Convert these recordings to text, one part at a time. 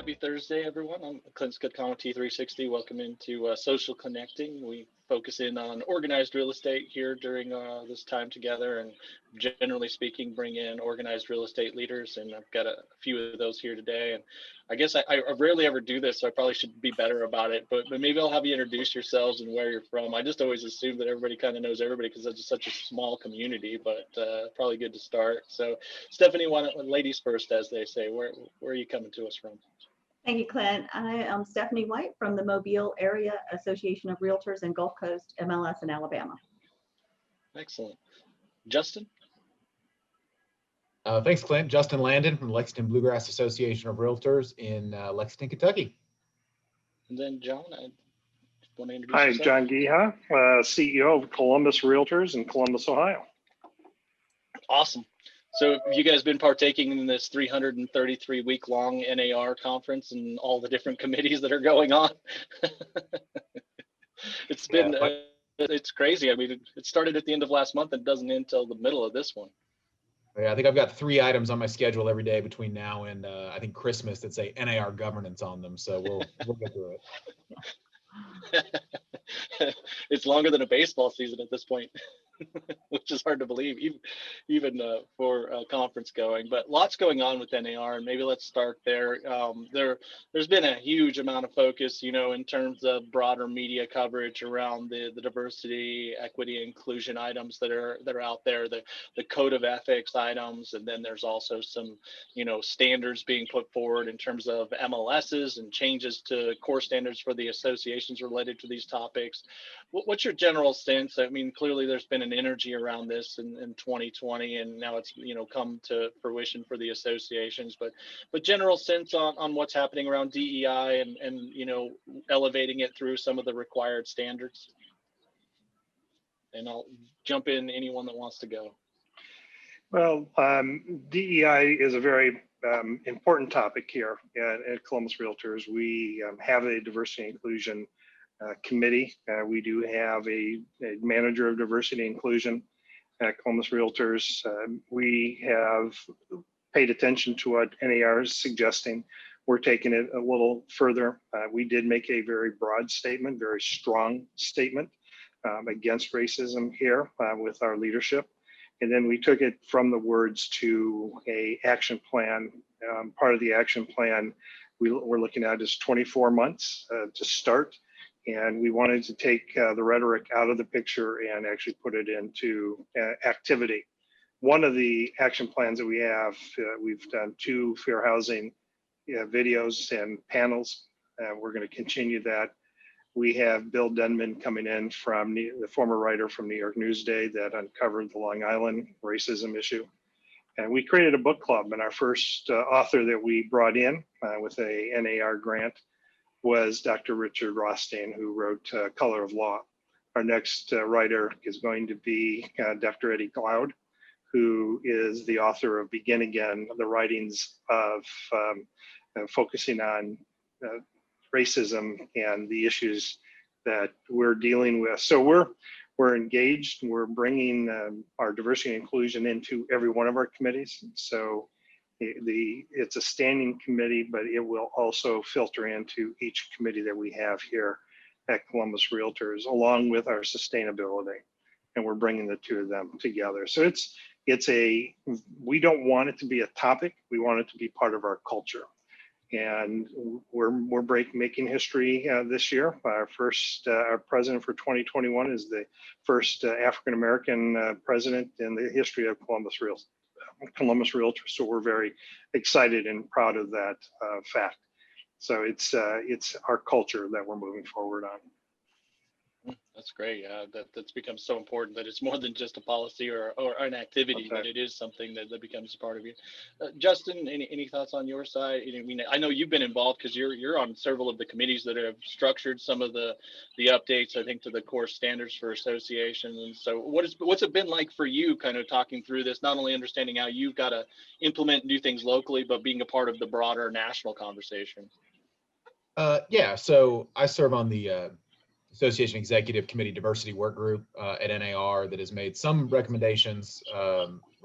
Happy Thursday, everyone. I'm Clint Skutchan with T360. Welcome into Social Connecting. We focus in on organized real estate here during this time together, and generally speaking, bring in organized real estate leaders. And I've got a few of those here today. And I guess I rarely ever do this, so I probably should be better about it. But maybe I'll have you introduce yourselves and where you're from. I just always assume that everybody kind of knows everybody because it's such a small community. But probably good to start. So Stephanie, why don't ladies first, as they say. Where are you coming to us from? Thank you, Clint. I am Stephanie White from the Mobile Area Association of Realtors and Gulf Coast MLS in Alabama. Excellent. Justin? Thanks, Clint. Justin Landon from the Lexington-Bluegrass Association of Realtors in Lexington, Kentucky. And then John, I want to introduce Hi, yourself. John Geha, CEO of Columbus Realtors in Columbus, Ohio. Awesome. So have you guys been partaking in this 333-week-long NAR conference and all the different committees that are going on? It's been, it's crazy. I mean, it started at the end of last month and doesn't end until the middle of this one. Yeah, I think I've got 3 items on my schedule every day between now and I think Christmas that say NAR governance on them. So we'll get through it. It's longer than a baseball season at this point. Which is hard to believe, even for a conference going. But lots going on with NAR, and maybe let's start there. There's been a huge amount of focus, you know, in terms of broader media coverage around the diversity, equity, inclusion items that are out there, the code of ethics items, and then there's also some, you know, standards being put forward in terms of MLSs and changes to core standards for the associations related to these topics. What's your general sense? I mean, clearly there's been an energy around this in 2020, and now it's, you know, come to fruition for the associations. But general sense on what's happening around DEI and you know, elevating it through some of the required standards. And I'll jump in anyone that wants to go. Well, DEI is a very important topic here at Columbus Realtors. We have a diversity and inclusion committee. We do have a manager of diversity and inclusion at Columbus Realtors. We have paid attention to what NAR is suggesting. We're taking it a little further. We did make a very broad statement, very strong statement against racism here with our leadership. And then we took it from the words to a action plan. Part of the action plan we're looking at is 24 months to start. And we wanted to take the rhetoric out of the picture and actually put it into activity. One of the action plans that we have, we've done 2 fair housing videos and panels. We're going to continue that. We have Bill Denman coming in from the former writer from New York Newsday that uncovered the Long Island racism issue. And we created a book club, and our first author that we brought in with a NAR grant was Dr. Richard Rothstein, who wrote Color of Law. Our next writer is going to be Dr. Eddie Cloud, who is the author of Begin Again, the writings of focusing on racism and the issues that we're dealing with. So we're engaged. We're bringing our diversity and inclusion into every one of our committees. So it's a standing committee, but it will also filter into each committee that we have here at Columbus Realtors, along with our sustainability. And we're bringing the 2 of them together. So we don't want it to be a topic. We want it to be part of our culture. And we're making history this year. Our president for 2021 is the first African-American president in the history of Columbus Realtors. So we're very excited and proud of that fact. So it's our culture that we're moving forward on. That's great. That's become so important that it's more than just a policy or an activity, but it is something that becomes a part of you. Justin, any thoughts on your side? I mean, I know you've been involved because you're on several of the committees that have structured some of the updates, I think, to the core standards for associations. And so what's it been like for you kind of talking through this, not only understanding how you've got to implement and do things locally, but being a part of the broader national conversation? Yeah, so I serve on the Association Executive Committee Diversity Work Group at NAR that has made some recommendations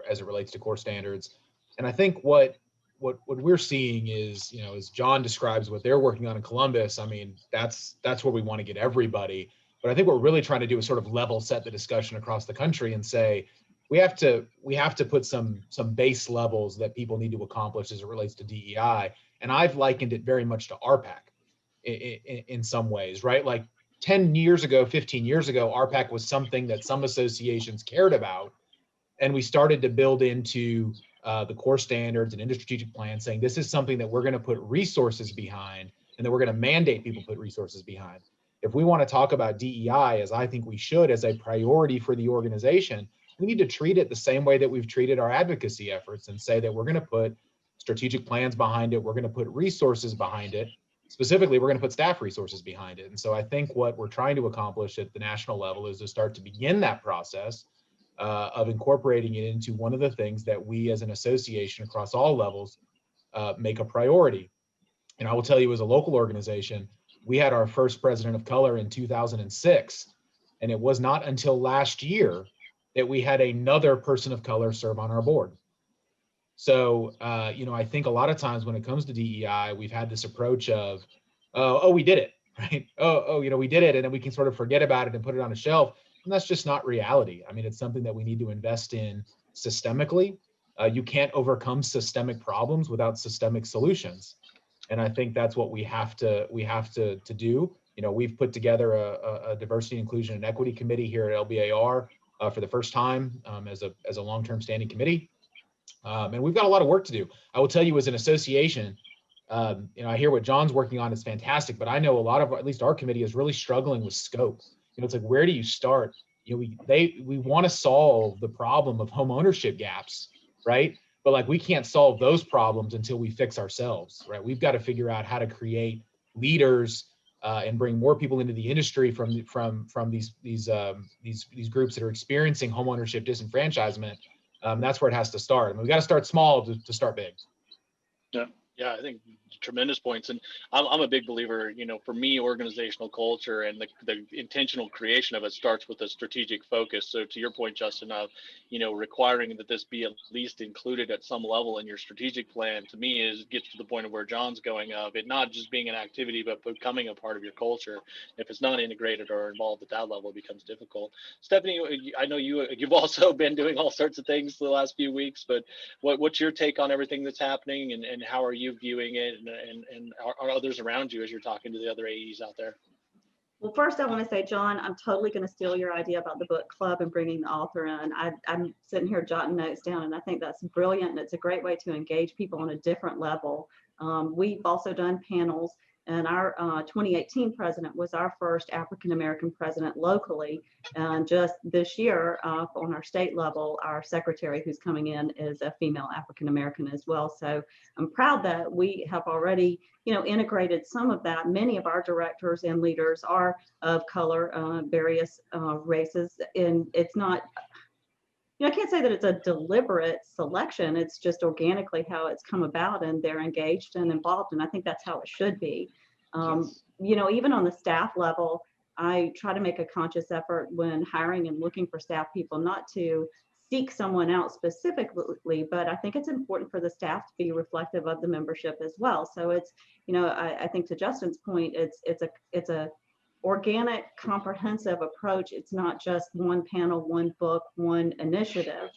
as it relates to core standards. And I think what what we're seeing is, as John describes what they're working on in Columbus, I mean, that's where we want to get everybody. But I think what we're really trying to do is sort of level set the discussion across the country and say, we have to put some base levels that people need to accomplish as it relates to DEI. And I've likened it very much to RPAC in some ways, right? Like 10 years ago, 15 years ago, RPAC was something that some associations cared about. And we started to build into the core standards and into strategic plans saying this is something that we're going to put resources behind and that we're going to mandate people put resources behind. If we want to talk about DEI, as I think we should, as a priority for the organization, we need to treat it the same way that we've treated our advocacy efforts and say that we're going to put strategic plans behind it. We're going to put resources behind it. Specifically, we're going to put staff resources behind it. And so I think what we're trying to accomplish at the national level is to start to begin that process of incorporating it into one of the things that we as an association across all levels make a priority. And I will tell you, as a local organization, we had our first president of color in 2006. And it was not until last year that we had another person of color serve on our board. So, I think a lot of times when it comes to DEI, we've had this approach of, oh, we did it, right? We did it, and then we can sort of forget about it and put it on a shelf. And that's just not reality. I mean, it's something that we need to invest in systemically. You can't overcome systemic problems without systemic solutions. And I think that's what we have to do. We've put together a diversity, inclusion, and equity committee here at LBAR for the first time as a long-term standing committee. And we've got a lot of work to do. I will tell you, as an association, I hear what John's working on is fantastic, but I know a lot of, at least our committee, is really struggling with scope. It's like, where do you start? We want to solve the problem of home ownership gaps, right? But like, we can't solve those problems until we fix ourselves, right? We've got to figure out how to create leaders and bring more people into the industry from these groups that are experiencing home ownership disenfranchisement. That's where it has to start. I mean, we got to start small to start big. Yeah, I think tremendous points. And I'm a big believer, for me, organizational culture and the intentional creation of it starts with a strategic focus. So to your point, Justin, of, requiring that this be at least included at some level in your strategic plan, to me gets to the point of where John's going of it not just being an activity, but becoming a part of your culture. If it's not integrated or involved at that level, it becomes difficult. Stephanie, I know you've also been doing all sorts of things the last few weeks, but what's your take on everything that's happening, and how are you viewing it, and are others around you as you're talking to the other AEs out there? Well, first I want to say, John, I'm totally going to steal your idea about the book club and bringing the author in. I'm sitting here jotting notes down, and I think that's brilliant, and it's a great way to engage people on a different level. We've also done panels, and our 2018 president was our first African-American president locally. And just this year, on our state level, our secretary who's coming in is a female African-American as well. So I'm proud that we have already, integrated some of that. Many of our directors and leaders are of color, various races, and it's not, I can't say that it's a deliberate selection. It's just organically how it's come about, and they're engaged and involved. And I think that's how it should be. Yes. Even on the staff level, I try to make a conscious effort when hiring and looking for staff people not to seek someone out specifically, but I think it's important for the staff to be reflective of the membership as well. So it's, I think to Justin's point, it's a organic, comprehensive approach. It's not just one panel, one book, one initiative.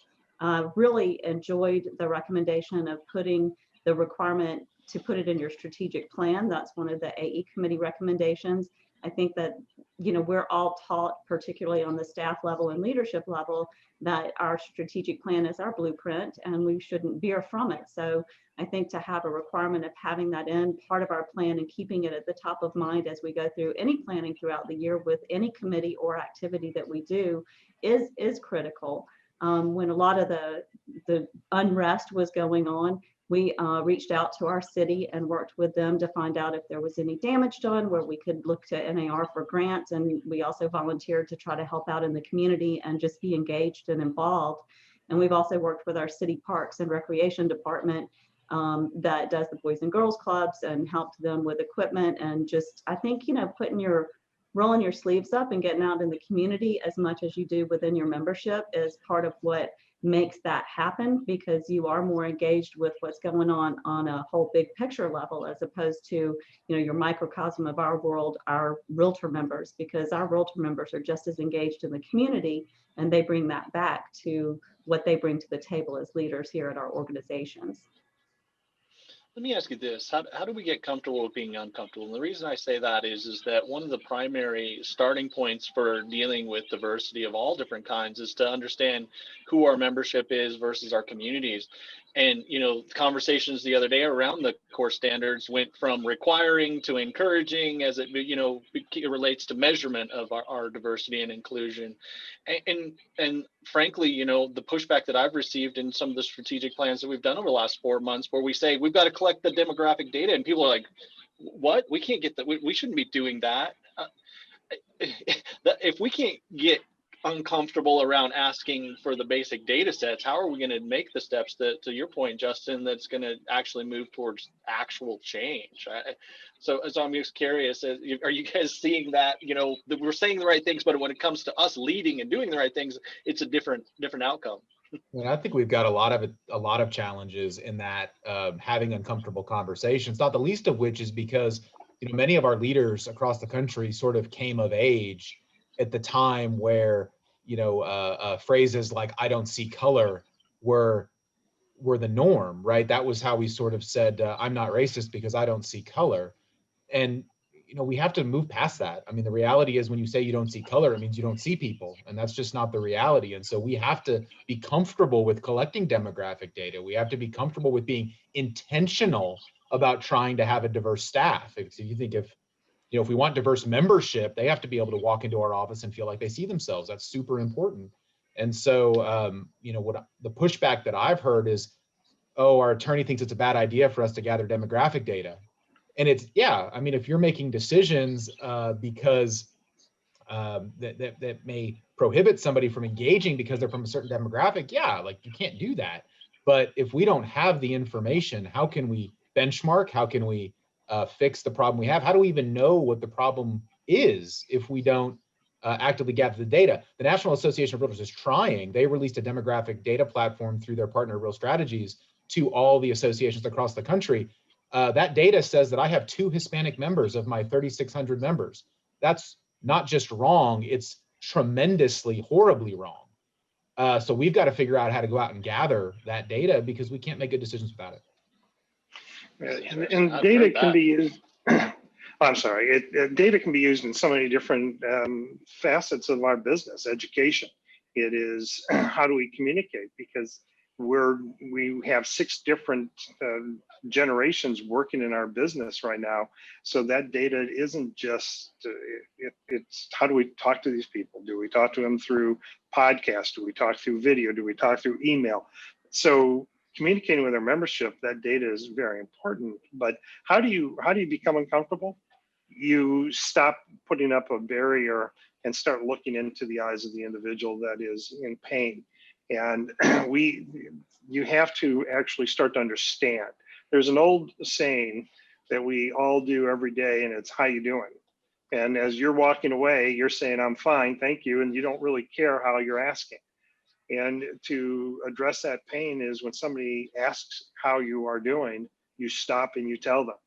Really enjoyed the recommendation of putting the requirement to put it in your strategic plan. That's one of the AE committee recommendations. I think that, we're all taught, particularly on the staff level and leadership level, that our strategic plan is our blueprint and we shouldn't veer from it. So I think to have a requirement of having that in part of our plan and keeping it at the top of mind as we go through any planning throughout the year with any committee or activity that we do is critical. When a lot of the unrest was going on, we reached out to our city and worked with them to find out if there was any damage done, where we could look to NAR for grants. And we also volunteered to try to help out in the community and just be engaged and involved. And we've also worked with our city parks and recreation department that does the Boys and Girls Clubs and helped them with equipment. And just, I think, rolling your sleeves up and getting out in the community as much as you do within your membership is part of what makes that happen, because you are more engaged with what's going on a whole big picture level, as opposed to, your microcosm of our world, our realtor members, because our realtor members are just as engaged in the community, and they bring that back to what they bring to the table as leaders here at our organizations. Let me ask you this: how do we get comfortable with being uncomfortable? And the reason I say that is that one of the primary starting points for dealing with diversity of all different kinds is to understand who our membership is versus our communities. And conversations the other day around the core standards went from requiring to encouraging, as it it relates to measurement of our diversity and inclusion. And frankly, the pushback that I've received in some of the strategic plans that we've done over the last 4 months, where we say we've got to collect the demographic data, and people are like, "What? We can't get that. We shouldn't be doing that." If we can't get uncomfortable around asking for the basic data sets, how are we going to make the steps that, to your point, Justin, that's going to actually move towards actual change? So I'm just curious, are you guys seeing that, that we're saying the right things, but when it comes to us leading and doing the right things, it's a different outcome? And I think we've got a lot of challenges in that, having uncomfortable conversations, not the least of which is because many of our leaders across the country sort of came of age at the time where phrases like "I don't see color" were the norm, right? That was how we sort of said, "I'm not racist because I don't see color." And we have to move past that. I mean, the reality is, when you say you don't see color, it means you don't see people, and that's just not the reality. And so we have to be comfortable with collecting demographic data. We have to be comfortable with being intentional about trying to have a diverse staff. So you think if we want diverse membership, they have to be able to walk into our office and feel like they see themselves. That's super important. And so, what the pushback that I've heard is, "Oh, our attorney thinks it's a bad idea for us to gather demographic data." And it's, yeah, I mean, if you're making decisions because that may prohibit somebody from engaging because they're from a certain demographic, yeah, like you can't do that. But if we don't have the information, how can we benchmark? How can we fix the problem we have? How do we even know what the problem is if we don't actively gather the data? The National Association of Realtors is trying. They released a demographic data platform through their partner Real Strategies to all the associations across the country. That data says that I have 2 Hispanic members of my 3,600 members. That's not just wrong, it's tremendously, horribly wrong. So we've got to figure out how to go out and gather that data, because we can't make good decisions without it. And data can be used. I'm sorry. Data can be used in so many different facets of our business. Education. It is how do we communicate, because we have 6 different generations working in our business right now. So that data isn't just it's how do we talk to these people? Do we talk to them through podcasts? Do we talk through video? Do we talk through email? So communicating with our membership, that data is very important. But how do you become uncomfortable? You stop putting up a barrier and start looking into the eyes of the individual that is in pain. And you have to actually start to understand. There's an old saying that we all do every day, and it's, "How you doing?" And as you're walking away, you're saying, "I'm fine, thank you," and you don't really care how you're asking. And to address that pain is when somebody asks how you are doing, you stop and you tell them.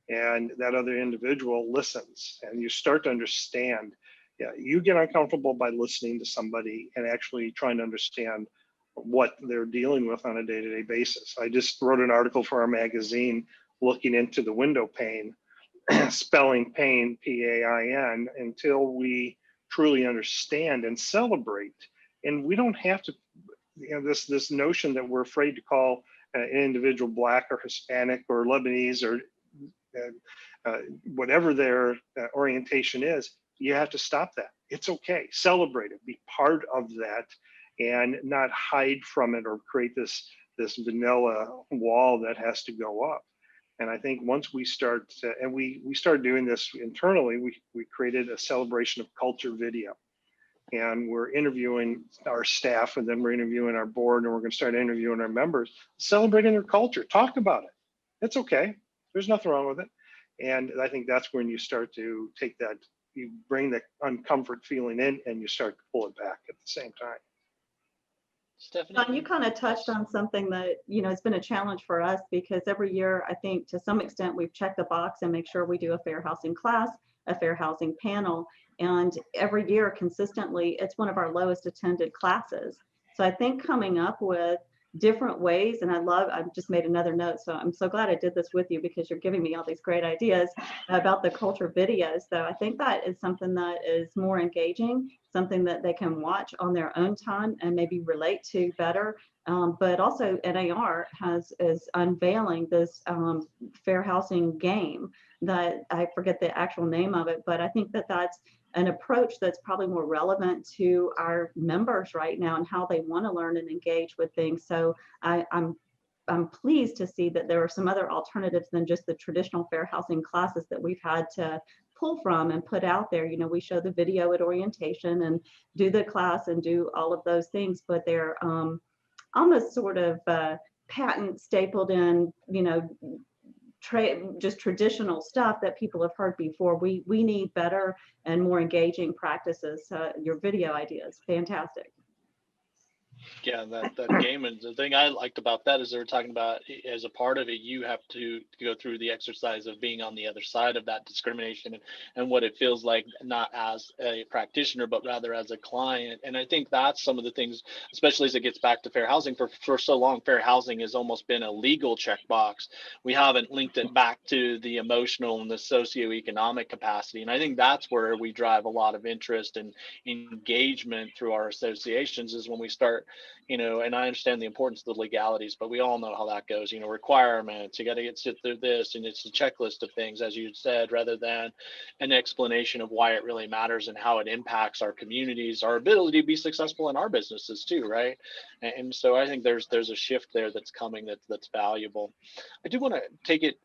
And that other individual listens, and you start to understand. Yeah, you get uncomfortable by listening to somebody and actually trying to understand what they're dealing with on a day-to-day basis. I just wrote an article for our magazine looking into the window pane, spelling pain, P-A-I-N, until we truly understand and celebrate. And we don't have to, this notion that we're afraid to call an individual Black or Hispanic or Lebanese or whatever their orientation is. You have to stop that. It's okay. Celebrate it. Be part of that, and not hide from it or create this vanilla wall that has to go up. And I think once we start, and we started doing this internally, we created a celebration of culture video, and we're interviewing our staff, and then we're interviewing our board, and we're going to start interviewing our members, celebrating their culture. Talk about it. It's okay. There's nothing wrong with it. And I think that's when you start to take that. You bring the uncomfort feeling in, and you start to pull it back at the same time. Stephanie? You kind of touched on something that, it's been a challenge for us because every year, I think to some extent, we've checked the box and make sure we do a fair housing class, a fair housing panel. And every year consistently, it's one of our lowest attended classes. So I think coming up with different ways, and I've just made another note. So I'm so glad I did this with you because you're giving me all these great ideas about the culture videos. So I think that is something that is more engaging, something that they can watch on their own time and maybe relate to better. But also NAR is unveiling this fair housing game that I forget the actual name of it, but I think that that's an approach that's probably more relevant to our members right now and how they want to learn and engage with things. So I'm pleased to see that there are some other alternatives than just the traditional fair housing classes that we've had to pull from and put out there. We show the video at orientation and do the class and do all of those things, but they're almost sort of patent stapled in, just traditional stuff that people have heard before. We need better and more engaging practices. Your video idea is fantastic. Yeah, that game, and the thing I liked about that is they were talking about as a part of it, you have to go through the exercise of being on the other side of that discrimination and what it feels like, not as a practitioner, but rather as a client. And I think that's some of the things, especially as it gets back to fair housing. For so long, fair housing has almost been a legal checkbox. We haven't linked it back to the emotional and the socioeconomic capacity. And I think that's where we drive a lot of interest and engagement through our associations, is when we start, and I understand the importance of the legalities, but we all know how that goes, requirements, you got to sit through this, and it's a checklist of things, as you said, rather than an explanation of why it really matters and how it impacts our communities, our ability to be successful in our businesses too, right? And so I think there's a shift there that's coming that's valuable. I do want to take it,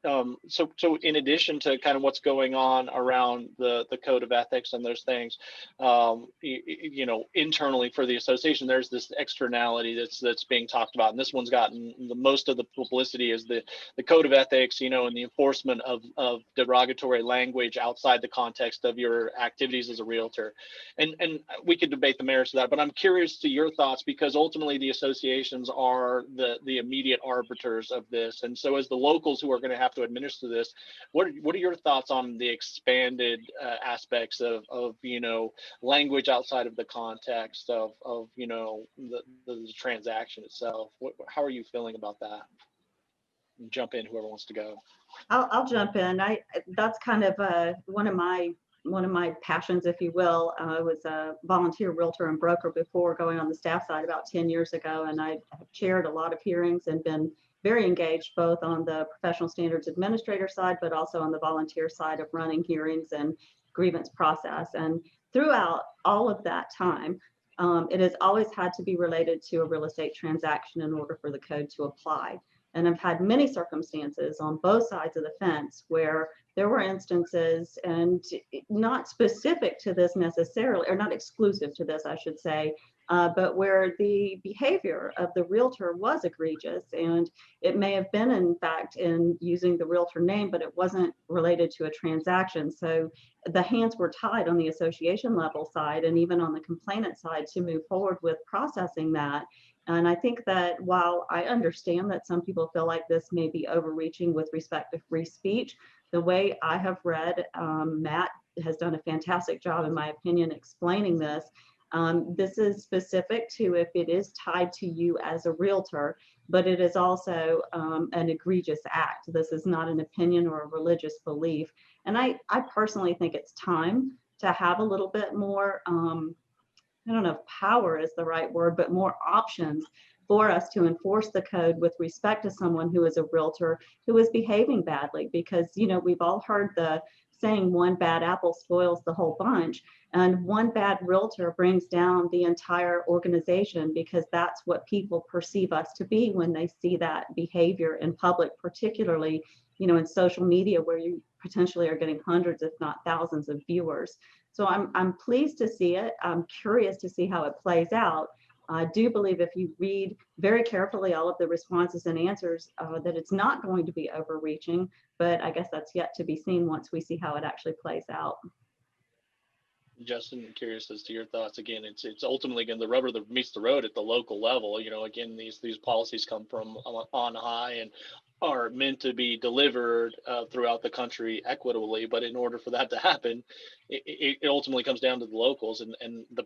so in addition to kind of what's going on around the code of ethics and those things, internally for the association, there's this externality that's being talked about, and this one's gotten the most of the publicity, is the code of ethics, and the enforcement of derogatory language outside the context of your activities as a realtor. And we could debate the merits of that, but I'm curious to your thoughts, because ultimately the associations are the immediate arbiters of this, and so as the locals who are going to have to administer this, what are your thoughts on the expanded aspects of language outside of the context of the transaction itself? How are you feeling about that? Jump in, whoever wants to go. I'll jump in. That's kind of one of my passions, if you will. I was a volunteer realtor and broker before going on the staff side about 10 years ago, and I have chaired a lot of hearings and been very engaged both on the professional standards administrator side, but also on the volunteer side of running hearings and grievance process. And throughout all of that time, it has always had to be related to a real estate transaction in order for the code to apply. And I've had many circumstances on both sides of the fence where there were instances, and not specific to this necessarily, or not exclusive to this, I should say, but where the behavior of the realtor was egregious, and it may have been, in fact, in using the realtor name, but it wasn't related to a transaction. So the hands were tied on the association level side and even on the complainant side to move forward with processing that. And I think that while I understand that some people feel like this may be overreaching with respect to free speech, the way I have read, Matt has done a fantastic job, in my opinion, explaining this. This is specific to if it is tied to you as a realtor, but it is also an egregious act. This is not an opinion or a religious belief. And I personally think it's time to have a little bit more, I don't know if power is the right word, but more options for us to enforce the code with respect to someone who is a realtor who is behaving badly. Because, we've all heard the saying, one bad apple spoils the whole bunch, and one bad realtor brings down the entire organization, because that's what people perceive us to be when they see that behavior in public, particularly, in social media, where you potentially are getting hundreds, if not thousands, of viewers. So I'm pleased to see it. I'm curious to see how it plays out. I do believe if you read very carefully all of the responses and answers, that it's not going to be overreaching, but I guess that's yet to be seen once we see how it actually plays out. Justin, I'm curious as to your thoughts. Again, it's ultimately again the rubber that meets the road at the local level. Again, these policies come from on high and are meant to be delivered throughout the country equitably. But in order for that to happen, it ultimately comes down to the locals and the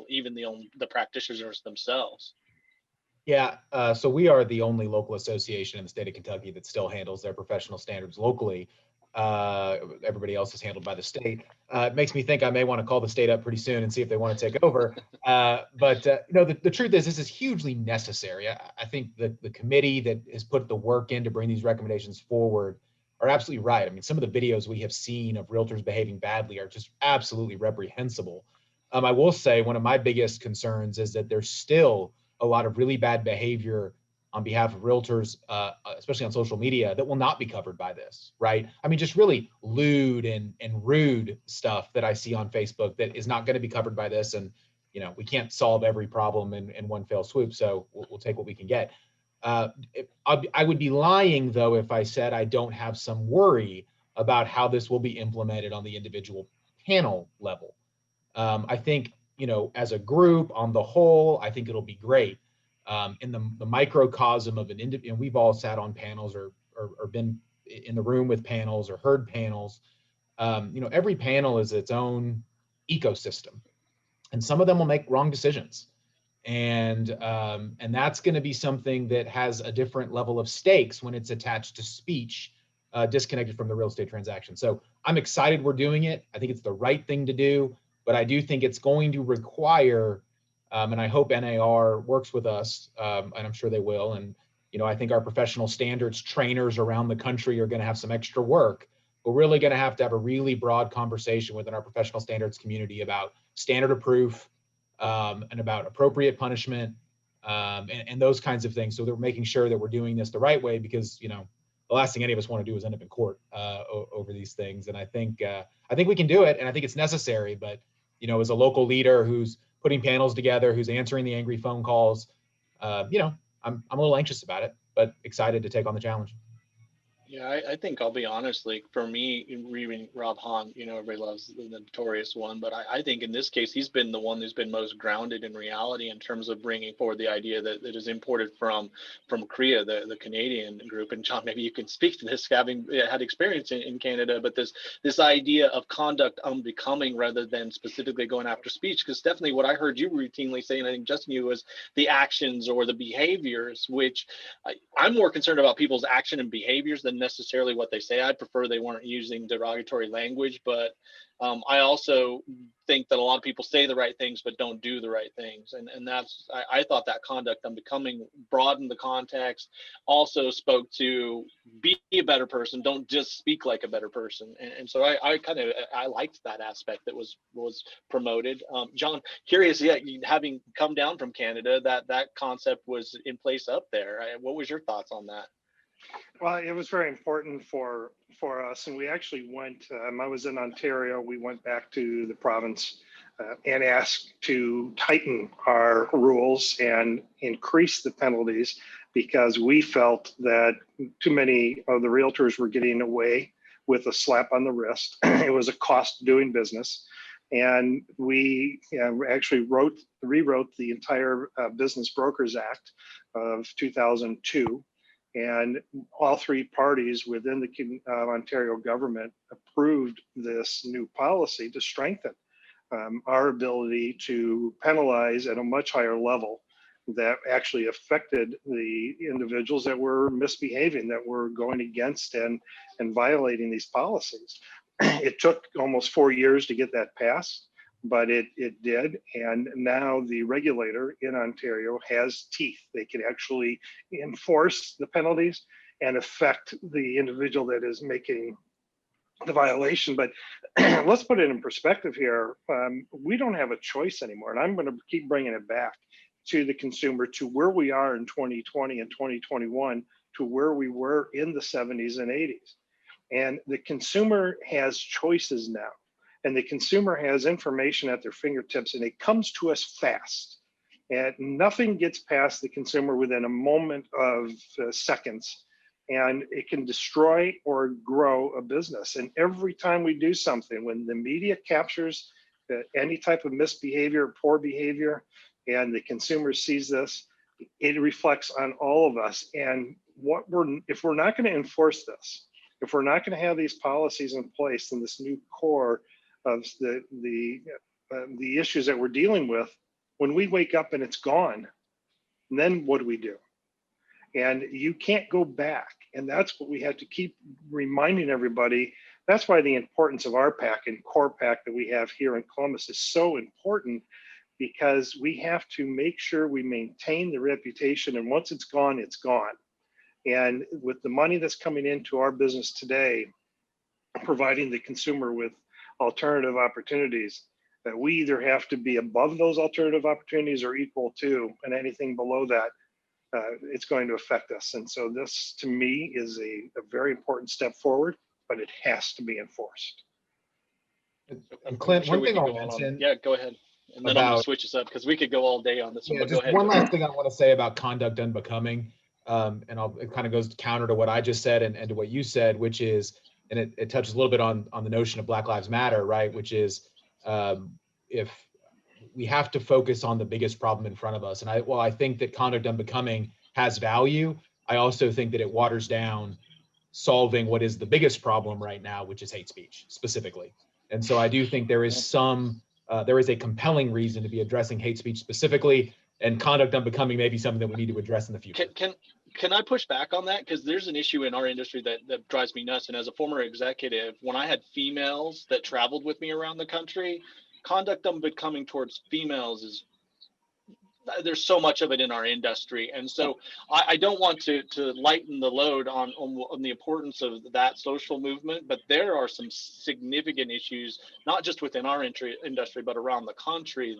even the practitioners themselves. Yeah, so we are the only local association in the state of Kentucky that still handles their professional standards locally. Everybody else is handled by the state. It makes me think I may want to call the state up pretty soon and see if they want to take over. But the truth is this is hugely necessary. I think the committee that has put the work in to bring these recommendations forward are absolutely right. I mean, some of the videos we have seen of realtors behaving badly are just absolutely reprehensible. I will say one of my biggest concerns is that there's still a lot of really bad behavior on behalf of realtors, especially on social media, that will not be covered by this, right? I mean, just really lewd and rude stuff that I see on Facebook that is not going to be covered by this. And, we can't solve every problem in one fell swoop. So we'll take what we can get. I would be lying, though, if I said I don't have some worry about how this will be implemented on the individual panel level. I think, as a group on the whole, I think it'll be great. In the microcosm of an individual, and we've all sat on panels or been in the room with panels or heard panels. Every panel is its own ecosystem, and some of them will make wrong decisions, and that's going to be something that has a different level of stakes when it's attached to speech, disconnected from the real estate transaction. So I'm excited we're doing it. I think it's the right thing to do. But I do think it's going to require, and I hope NAR works with us, and I'm sure they will. And, I think our professional standards trainers around the country are going to have some extra work. We're really going to have a really broad conversation within our professional standards community about standard of proof and about appropriate punishment and those kinds of things. So they're making sure that we're doing this the right way because, the last thing any of us want to do is end up in court over these things. And I think we can do it, and I think it's necessary. But as a local leader who's putting panels together, who's answering the angry phone calls, I'm a little anxious about it, but excited to take on the challenge. Yeah, I think I'll be honest, like for me, reading Rob Hahn, everybody loves the notorious one, but I think in this case, he's been the one who's been most grounded in reality in terms of bringing forward the idea that it is imported from Korea, the Canadian group. And John, maybe you can speak to this, having had experience in Canada, but this idea of conduct unbecoming rather than specifically going after speech, because definitely what I heard you routinely saying, I think Justin, you was the actions or the behaviors, which I'm more concerned about people's action and behaviors than necessarily what they say. I prefer they weren't using derogatory language, but I also think that a lot of people say the right things but don't do the right things, and that's I thought that conduct unbecoming broadened the context, also spoke to be a better person, don't just speak like a better person, and so I liked that aspect that was promoted. John, curious, having come down from Canada, that concept was in place up there. What was your thoughts on that? Well, it was very important for us, and we actually went. I was in Ontario. We went back to the province and asked to tighten our rules and increase the penalties because we felt that too many of the realtors were getting away with a slap on the wrist. It was a cost doing business, and we actually rewrote the entire Business Brokers Act of 2002. And all three parties within the Ontario government approved this new policy to strengthen our ability to penalize at a much higher level that actually affected the individuals that were misbehaving, that were going against and violating these policies. It took almost 4 years to get that passed, but it did. And now the regulator in Ontario has teeth. They can actually enforce the penalties and affect the individual that is making the violation. But let's put it in perspective here. We don't have a choice anymore. And I'm going to keep bringing it back to the consumer, to where we are in 2020 and 2021, to where we were in the 70s and 80s. And the consumer has choices now. And the consumer has information at their fingertips, and it comes to us fast. And nothing gets past the consumer within a moment of seconds. And it can destroy or grow a business. And every time we do something, when the media captures any type of misbehavior, poor behavior, and the consumer sees this, it reflects on all of us. And if we're not going to enforce this, if we're not going to have these policies in place and this new core of the issues that we're dealing with, when we wake up and it's gone, then what do we do? And you can't go back. And that's what we have to keep reminding everybody. That's why the importance of our pack and core pack that we have here in Columbus is so important, because we have to make sure we maintain the reputation. And once it's gone, it's gone. And with the money that's coming into our business today, providing the consumer with alternative opportunities, that we either have to be above those alternative opportunities or equal to, and anything below that, it's going to affect us. And so this, to me, is a very important step forward, but it has to be enforced. And Clint, Sure, one we thing could I'll go on. mention. Yeah, go ahead. And then I'm going to About, switch this up because we could go all day on this one. yeah, But go just ahead. one last thing I want to say about conduct unbecoming, and it kind of goes counter to what I just said and to what you said, which is, and it touches a little bit on the notion of Black Lives Matter, right? Which is, if we have to focus on the biggest problem in front of us. And I think that conduct unbecoming has value, I also think that it waters down solving what is the biggest problem right now, which is hate speech specifically. And so I do think there is there is a compelling reason to be addressing hate speech specifically, and conduct unbecoming may be something that we need to address in the future. Can I push back on that? Because there's an issue in our industry that drives me nuts. And as a former executive, when I had females that traveled with me around the country, conduct unbecoming towards females there's so much of it in our industry. And so I don't want to lighten the load on the importance of that social movement, but there are some significant issues, not just within our industry, but around the country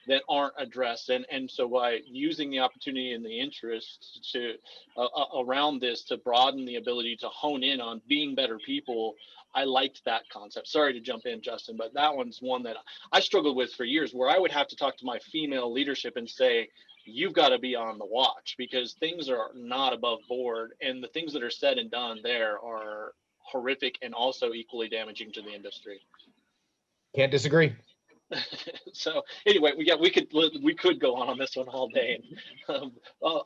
that aren't addressed. And so by using the opportunity and the interest to around this to broaden the ability to hone in on being better people, I liked that concept. Sorry to jump in, Justin, but that one's one that I struggled with for years, where I would have to talk to my female leadership and say, you've got to be on the watch because things are not above board. And the things that are said and done there are horrific and also equally damaging to the industry. Can't disagree. So anyway, we could go on this one all day.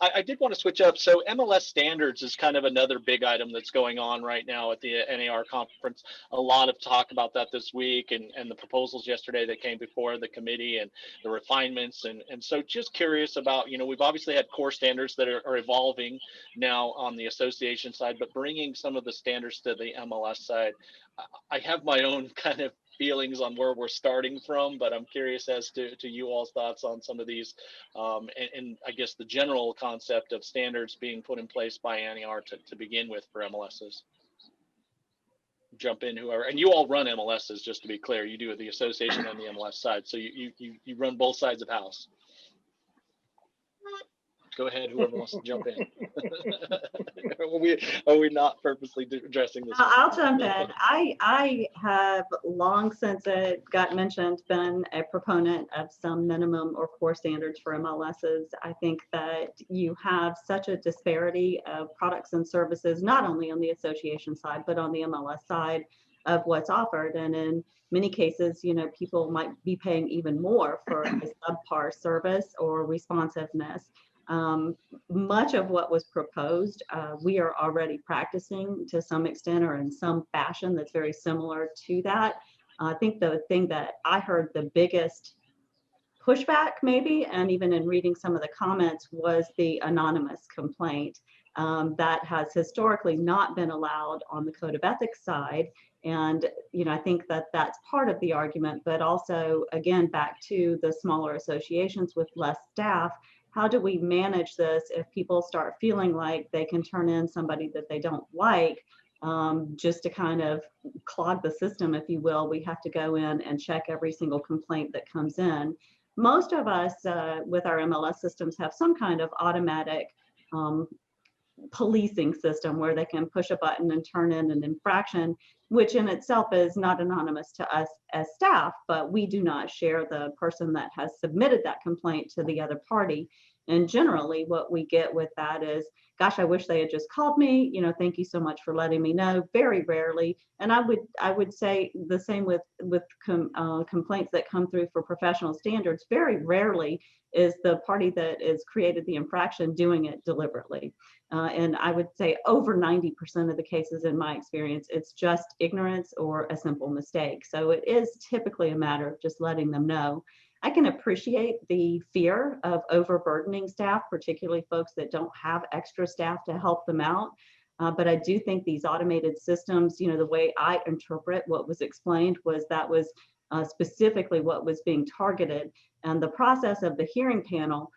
I did want to switch up. So MLS standards is kind of another big item that's going on right now at the NAR conference. A lot of talk about that this week, and the proposals yesterday that came before the committee and the refinements. And so just curious about, we've obviously had core standards that are evolving now on the association side, but bringing some of the standards to the MLS side. I have my own kind of feelings on where we're starting from, but I'm curious as to you all's thoughts on some of these, and I guess the general concept of standards being put in place by NAR to begin with for MLSs. Jump in, whoever, and you all run MLSs, just to be clear. You do the association and the MLS side, so you run both sides of house. Go ahead, whoever wants to jump in. Are we not purposely addressing this? I'll jump in. I have long since it got mentioned been a proponent of some minimum or core standards for MLSs. I think that you have such a disparity of products and services, not only on the association side, but on the MLS side of what's offered. And in many cases, people might be paying even more for a subpar service or responsiveness. Much of what was proposed, we are already practicing to some extent or in some fashion that's very similar to that. I think the thing that I heard the biggest pushback maybe, and even in reading some of the comments, was the anonymous complaint that has historically not been allowed on the code of ethics side. And, I think that that's part of the argument, but also, again, back to the smaller associations with less staff. How do we manage this if people start feeling like they can turn in somebody that they don't like, just to kind of clog the system, if you will? We have to go in and check every single complaint that comes in. Most of us with our MLS systems have some kind of automatic policing system where they can push a button and turn in an infraction. which in itself is not anonymous to us as staff, but we do not share the person that has submitted that complaint to the other party. And generally what we get with that is, gosh, I wish they had just called me, thank you so much for letting me know. Very rarely. And I would say the same with complaints that come through for professional standards. Very rarely is the party that is created the infraction doing it deliberately. And I would say over 90% of the cases in my experience, it's just ignorance or a simple mistake. So it is typically a matter of just letting them know. I can appreciate the fear of overburdening staff, particularly folks that don't have extra staff to help them out. But I do think these automated systems, the way I interpret what was explained was that was specifically what was being targeted. And the process of the hearing panel,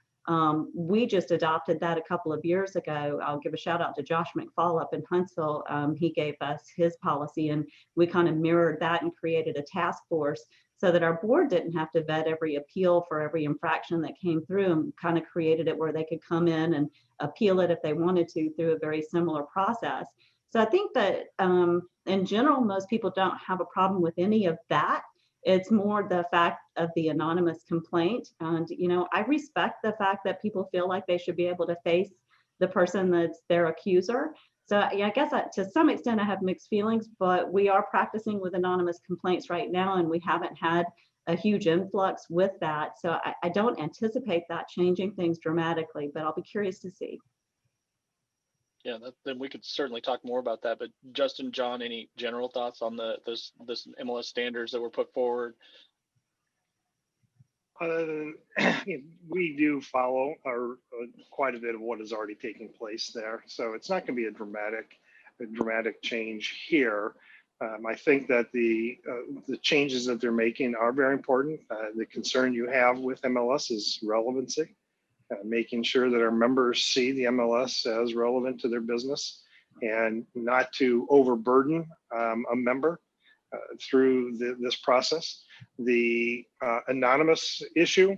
we just adopted that a couple of years ago. I'll give a shout out to Josh McFall up in Huntsville. He gave us his policy and we kind of mirrored that and created a task force so that our board didn't have to vet every appeal for every infraction that came through, and kind of created it where they could come in and appeal it if they wanted to through a very similar process. So I think that in general, most people don't have a problem with any of that. It's more the fact of the anonymous complaint. And, I respect the fact that people feel like they should be able to face the person that's their accuser. So I guess to some extent I have mixed feelings, but we are practicing with anonymous complaints right now, and we haven't had a huge influx with that. So I don't anticipate that changing things dramatically, but I'll be curious to see. Yeah, then we could certainly talk more about that. But Justin, John, any general thoughts on this MLS standards that were put forward? We do follow quite a bit of what is already taking place there, so it's not going to be a dramatic change here. I think that the changes that they're making are very important. The concern you have with MLS is relevancy. Making sure that our members see the MLS as relevant to their business and not to overburden a member through this process. The anonymous issue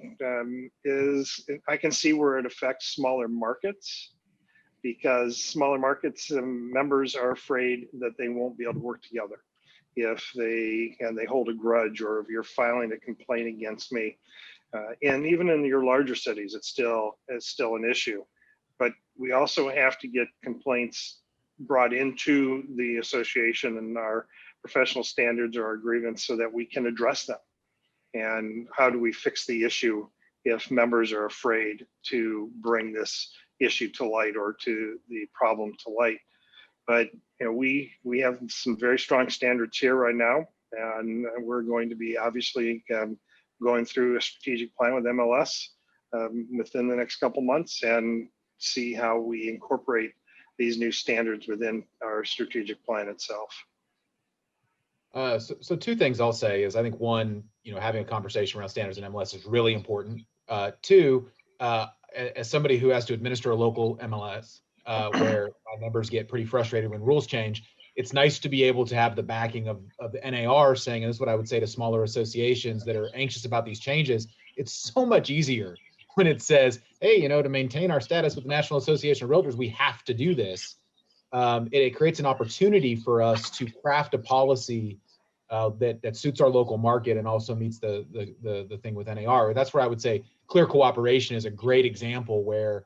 is, I can see where it affects smaller markets, because smaller markets members are afraid that they won't be able to work together if they hold a grudge, or if you're filing a complaint against me. And even in your larger cities, it's still an issue. But we also have to get complaints brought into the association and our professional standards or our grievance so that we can address them. And how do we fix the issue if members are afraid to bring this issue to light or to the problem to light? But we have some very strong standards here right now, and we're going to be obviously going through a strategic plan with MLS within the next couple months, and see how we incorporate these new standards within our strategic plan itself. So two things I'll say is, I think one, having a conversation around standards in MLS is really important. Two, as somebody who has to administer a local MLS, where my members get pretty frustrated when rules change, it's nice to be able to have the backing of the NAR saying, and this is what I would say to smaller associations that are anxious about these changes. It's so much easier when it says, hey, to maintain our status with the National Association of Realtors, we have to do this. It creates an opportunity for us to craft a policy that suits our local market and also meets the thing with NAR. That's where I would say clear cooperation is a great example, where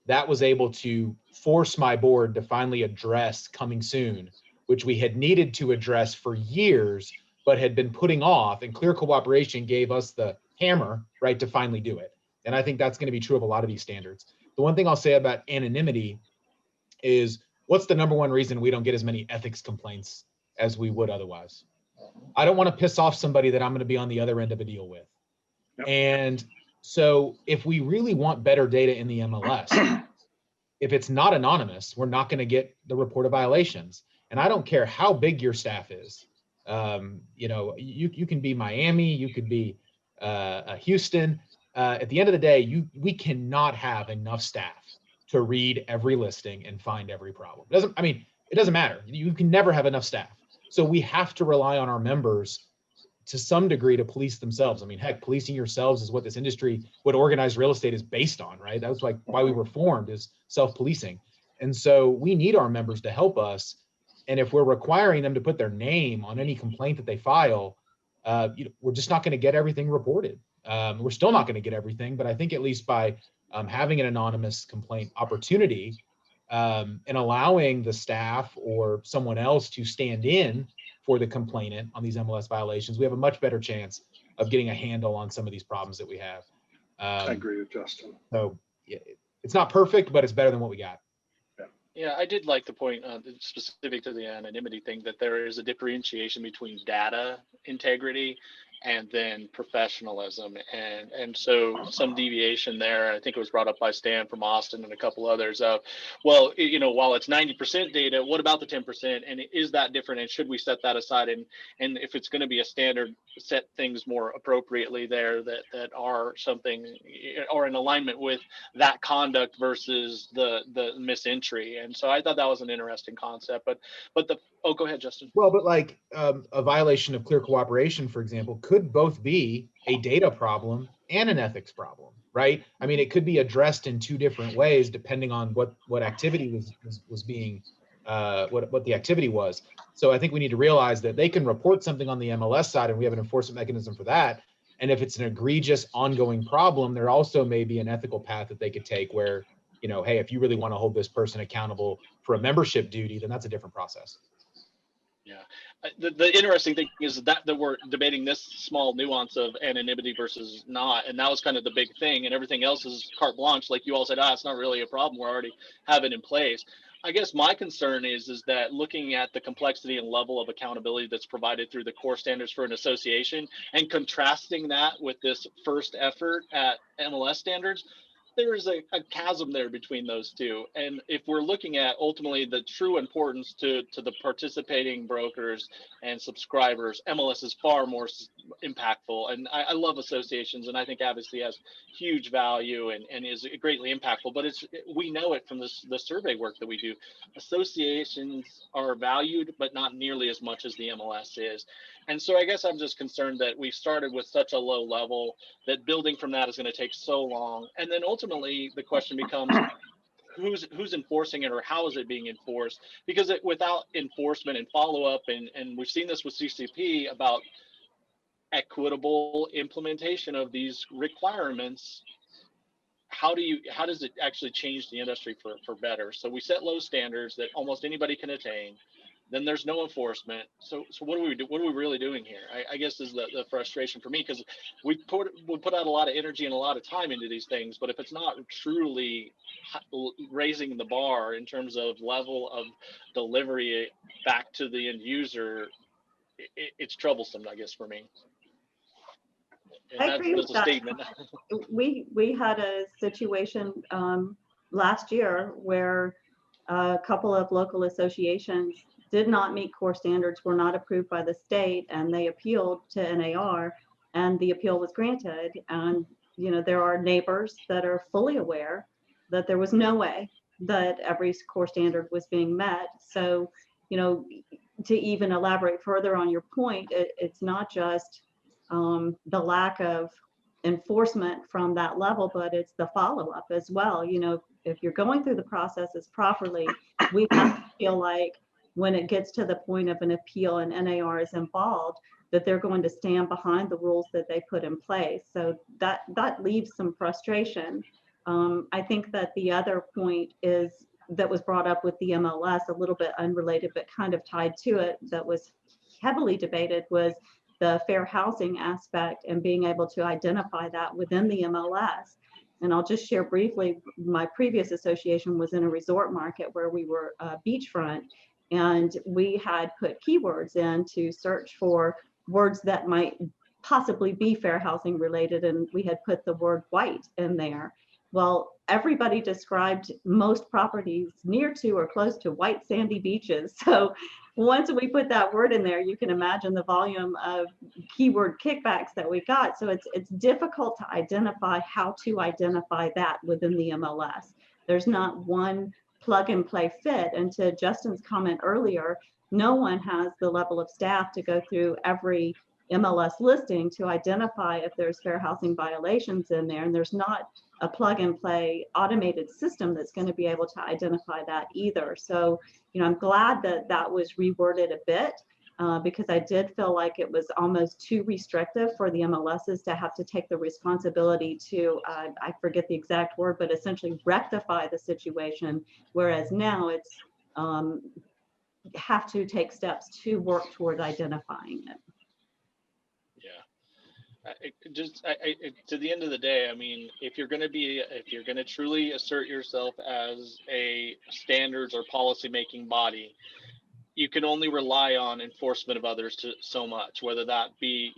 that was able to force my board to finally address coming soon, which we had needed to address for years, but had been putting off, and clear cooperation gave us the hammer, right, to finally do it. And I think that's going to be true of a lot of these standards. The one thing I'll say about anonymity is, what's the number one reason we don't get as many ethics complaints as we would otherwise? I don't want to piss off somebody that I'm going to be on the other end of a deal with. Yep. And so if we really want better data in the MLS, if it's not anonymous, we're not going to get the report of violations. And I don't care how big your staff is. You can be Miami, you could be Houston. At the end of the day, we cannot have enough staff to read every listing and find every problem. It doesn't matter. You can never have enough staff. So we have to rely on our members to some degree to police themselves. Heck, policing yourselves is what this industry, what organized real estate is based on, right? That was like why we were formed, is self-policing. And so we need our members to help us And if we're requiring them to put their name on any complaint that they file, we're just not going to get everything reported. We're still not going to get everything, but I think at least by having an anonymous complaint opportunity and allowing the staff or someone else to stand in for the complainant on these MLS violations, we have a much better chance of getting a handle on some of these problems that we have. I agree with Justin. So it's not perfect, but it's better than what we got. Yeah, I did like the point specific to the anonymity thing, that there is a differentiation between data integrity and then professionalism. And so some deviation there, I think it was brought up by Stan from Austin and a couple others of, well, while it's 90% data, what about the 10%? And is that different? And should we set that aside? And if it's going to be a standard, set things more appropriately there that are something or in alignment with that conduct versus the misentry. And so I thought that was an interesting concept, but go ahead, Justin. Well, but like a violation of clear cooperation, for example, could both be a data problem and an ethics problem, right? I mean, it could be addressed in two different ways depending on what activity was being, what the activity was. So I think we need to realize that they can report something on the MLS side, and we have an enforcement mechanism for that. And if it's an egregious ongoing problem, there also may be an ethical path that they could take where, hey, if you really want to hold this person accountable for a membership duty, then that's a different process. Yeah, the interesting thing is that we're debating this small nuance of anonymity versus not, and that was kind of the big thing, and everything else is carte blanche. Like you all said, it's not really a problem. We already have it in place. I guess my concern is that looking at the complexity and level of accountability that's provided through the core standards for an association and contrasting that with this first effort at MLS standards, there is a chasm there between those two. And if we're looking at ultimately the true importance to the participating brokers and subscribers, MLS is far more impactful. And I love associations, and I think advocacy has huge value and is greatly impactful, but we know it from the survey work that we do. Associations are valued, but not nearly as much as the MLS is. And so I guess I'm just concerned that we started with such a low level that building from that is going to take so long. And then ultimately the question becomes, who's enforcing it, or how is it being enforced? Because without enforcement and follow-up, and we've seen this with CCP about equitable implementation of these requirements, how does it actually change the industry for better? So we set low standards that almost anybody can attain. Then there's no enforcement. So what do we do? What are we really doing here? I guess is the frustration for me, because we put out a lot of energy and a lot of time into these things, but if it's not truly raising the bar in terms of level of delivery back to the end user, it's troublesome, I guess, for me. And I agree with that's a that. statement. We had a situation last year where a couple of local associations did not meet core standards, were not approved by the state, and they appealed to NAR, and the appeal was granted. And there are neighbors that are fully aware that there was no way that every core standard was being met. So to even elaborate further on your point, it's not just the lack of enforcement from that level, but it's the follow-up as well. If you're going through the processes properly, we have to feel like when it gets to the point of an appeal and NAR is involved, that they're going to stand behind the rules that they put in place. So that leaves some frustration. I think that the other point that was brought up with the MLS, a little bit unrelated, but kind of tied to it, that was heavily debated, was the fair housing aspect and being able to identify that within the MLS. And I'll just share briefly, my previous association was in a resort market where we were beachfront, and we had put keywords in to search for words that might possibly be fair housing related, and we had put the word white in there. Well, everybody described most properties near to or close to white sandy beaches. So once we put that word in there, you can imagine the volume of keyword kickbacks that we got. So it's difficult to identify how to identify that within the MLS. There's not one plug and play fit. And to Justin's comment earlier, no one has the level of staff to go through every MLS listing to identify if there's fair housing violations in there. And there's not a plug and play automated system that's going to be able to identify that either. So, I'm glad that that was reworded a bit. Because I did feel like it was almost too restrictive for the MLSs to have to take the responsibility to, I forget the exact word, but essentially rectify the situation. Whereas now it's have to take steps to work toward identifying it. To the end of the day, I mean, if you're going to truly assert yourself as a standards or policy making body, you can only rely on enforcement of others so much, whether that be,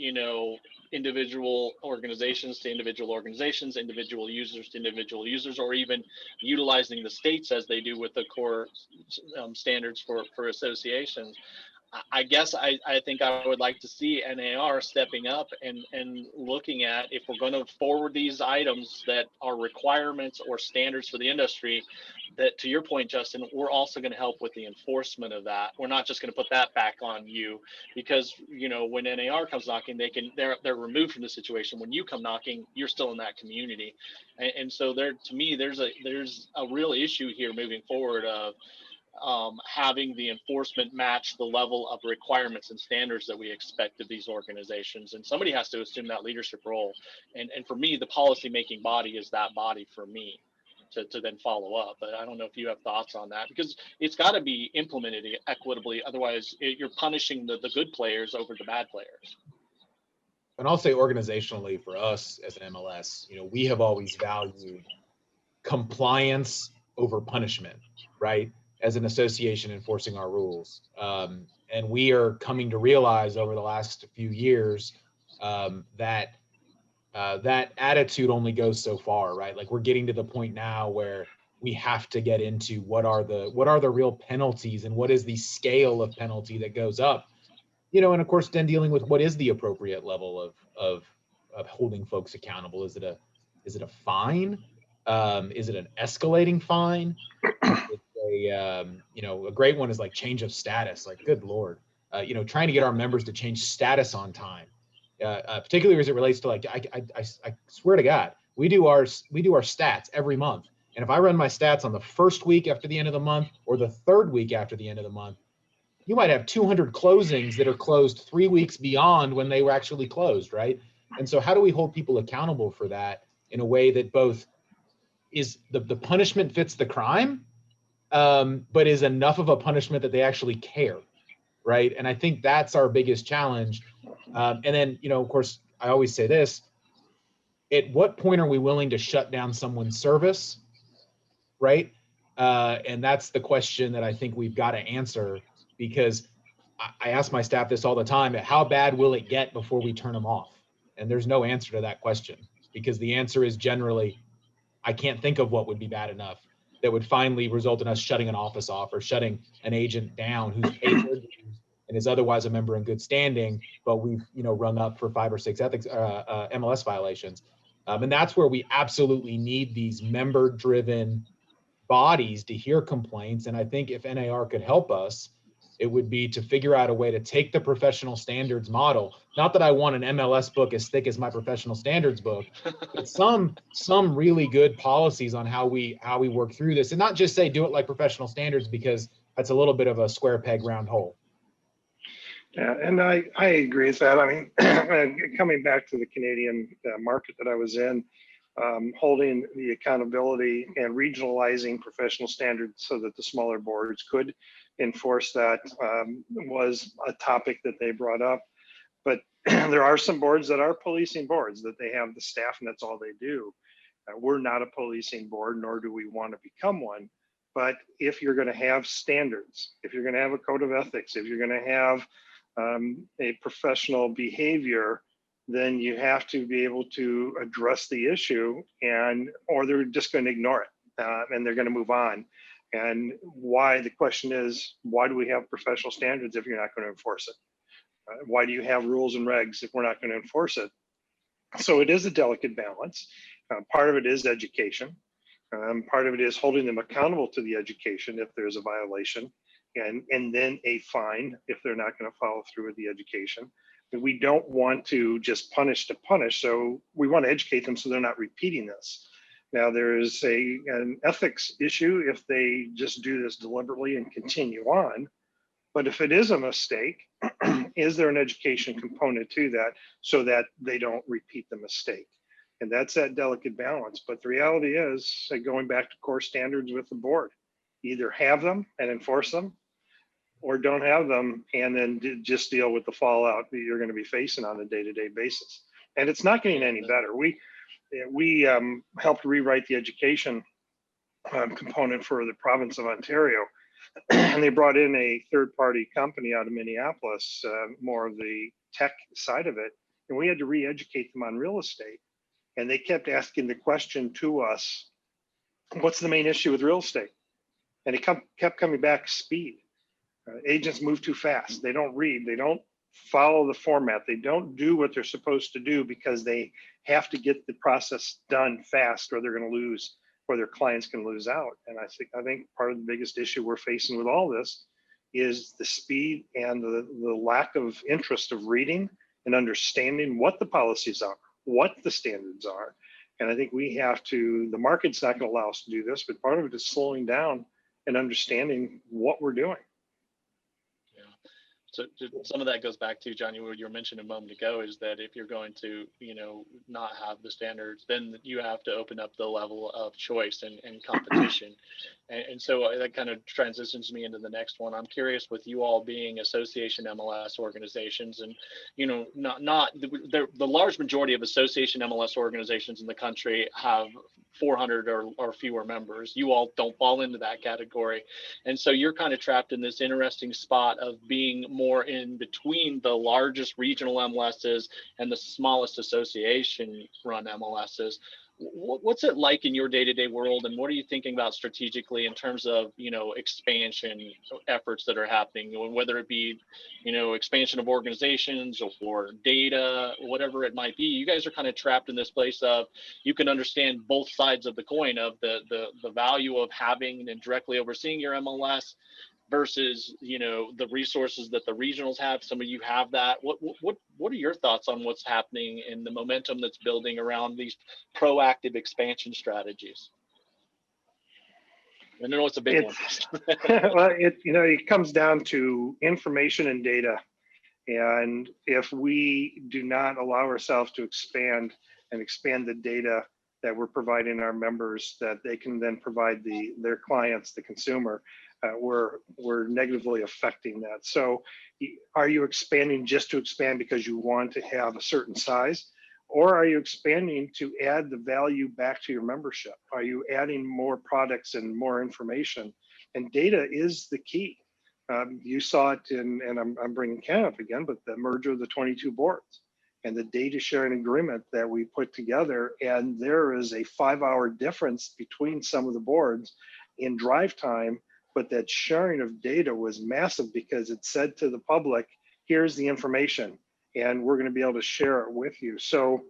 individual organizations to individual organizations, individual users to individual users, or even utilizing the states as they do with the core standards for associations. I guess I think I would like to see NAR stepping up and looking at, if we're going to forward these items that are requirements or standards for the industry, that, to your point, Justin, we're also going to help with the enforcement of that. We're not just going to put that back on you, because when NAR comes knocking, they're removed from the situation. When you come knocking, you're still in that community, and so to me there's a real issue here moving forward of having the enforcement match the level of requirements and standards that we expect of these organizations. And somebody has to assume that leadership role. And for me, the policy making body is that body for me to then follow up. But I don't know if you have thoughts on that, because it's got to be implemented equitably. Otherwise, you're punishing the good players over the bad players. And I'll say organizationally for us as an MLS, we have always valued compliance over punishment, right? As an association enforcing our rules. And we are coming to realize over the last few years that that attitude only goes so far, right? Like, we're getting to the point now where we have to get into what are the real penalties and what is the scale of penalty that goes up, and of course then dealing with what is the appropriate level of holding folks accountable. Is it a fine? Is it an escalating fine? A great one is like change of status. Like, good Lord, trying to get our members to change status on time, particularly as it relates to, like, I swear to God, we do our stats every month. And if I run my stats on the first week after the end of the month or the third week after the end of the month, you might have 200 closings that are closed 3 weeks beyond when they were actually closed, right? And so how do we hold people accountable for that in a way that both is the punishment fits the crime, but is enough of a punishment that they actually care, right? And I think that's our biggest challenge. And then, of course, I always say this: at what point are we willing to shut down someone's service, right? And that's the question that I think we've got to answer, because I ask my staff this all the time: how bad will it get before we turn them off? And there's no answer to that question, because the answer is generally, I can't think of what would be bad enough that would finally result in us shutting an office off or shutting an agent down who's paid their dues and is otherwise a member in good standing, but we've rung up for 5 or 6 ethics MLS violations. And that's where we absolutely need these member-driven bodies to hear complaints. And I think if NAR could help us, it would be to figure out a way to take the professional standards model. Not that I want an MLS book as thick as my professional standards book, but some really good policies on how we work through this, and not just say do it like professional standards, because that's a little bit of a square peg round hole. Yeah, and I agree with that. I mean, coming back to the Canadian market that I was in, holding the accountability and regionalizing professional standards so that the smaller boards could enforce that was a topic that they brought up. But there are some boards that are policing boards, that they have the staff and that's all they do. We're not a policing board, nor do we want to become one. But if you're going to have standards, if you're going to have a code of ethics, if you're going to have a professional behavior, then you have to be able to address the issue, or they're just going to ignore it and they're going to move on. And the question is, why do we have professional standards if you're not going to enforce it? Why do you have rules and regs if we're not going to enforce it? So it is a delicate balance. Part of it is education. Part of it is holding them accountable to the education if there's a violation, and then a fine if they're not going to follow through with the education. We don't want to just punish to punish. So we want to educate them so they're not repeating this. Now, there is an ethics issue if they just do this deliberately and continue on. But if it is a mistake, is there an education component to that so that they don't repeat the mistake? And that's that delicate balance. But the reality is, going back to core standards with the board, either have them and enforce them, or don't have them and then just deal with the fallout that you're going to be facing on a day-to-day basis. And it's not getting any better. We helped rewrite the education component for the province of Ontario, and they brought in a third-party company out of Minneapolis, more of the tech side of it, and we had to re-educate them on real estate. And they kept asking the question to us, what's the main issue with real estate? And it kept coming back, speed. Agents move too fast. They don't read. They don't follow the format. They don't do what they're supposed to do because they have to get the process done fast, or they're going to lose, or their clients can lose out. And I think part of the biggest issue we're facing with all this is the speed and the lack of interest of reading and understanding what the policies are, what the standards are. And I think we have to, the market's not going to allow us to do this, but part of it is slowing down and understanding what we're doing. So some of that goes back to, John, what you were mentioning a moment ago, is that if you're going to, not have the standards, then you have to open up the level of choice and competition. And so that kind of transitions me into the next one. I'm curious, with you all being association MLS organizations, and, the large majority of association MLS organizations in the country have 400 or fewer members. You all don't fall into that category. And so you're kind of trapped in this interesting spot of being more in between the largest regional MLSs and the smallest association run MLSs. What's it like in your day-to-day world, and what are you thinking about strategically in terms of, expansion efforts that are happening, whether it be, expansion of organizations or data, whatever it might be? You guys are kind of trapped in this place of, you can understand both sides of the coin of the value of having and directly overseeing your MLS versus, the resources that the regionals have. Some of you have that. What are your thoughts on what's happening in the momentum that's building around these proactive expansion strategies? I know it's a big one. Well, it comes down to information and data. And if we do not allow ourselves to expand the data that we're providing our members, that they can then provide their clients, the consumer, we're negatively affecting that. So are you expanding just to expand because you want to have a certain size? Or are you expanding to add the value back to your membership? Are you adding more products and more information? And data is the key. You saw it and I'm bringing Ken up again, but the merger of the 22 boards and the data sharing agreement that we put together. And there is a 5-hour difference between some of the boards in drive time, but that sharing of data was massive because it said to the public, here's the information, and we're going to be able to share it with you. So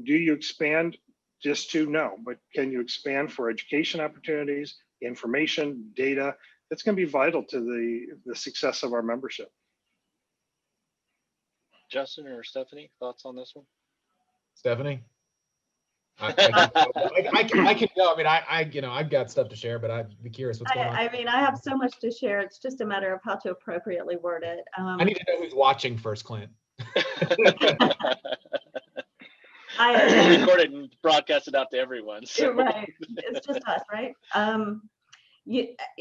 do you expand just to? No, but can you expand for education opportunities, information, data? That's going to be vital to the success of our membership. Justin or Stephanie, thoughts on this one? Stephanie? I can go. I mean, I've got stuff to share, but I'd be curious what's going on. I mean, I have so much to share. It's just a matter of how to appropriately word it. I need to know who's watching first, Clint. I record it and broadcast it out to everyone. So. Right. It's just us, right?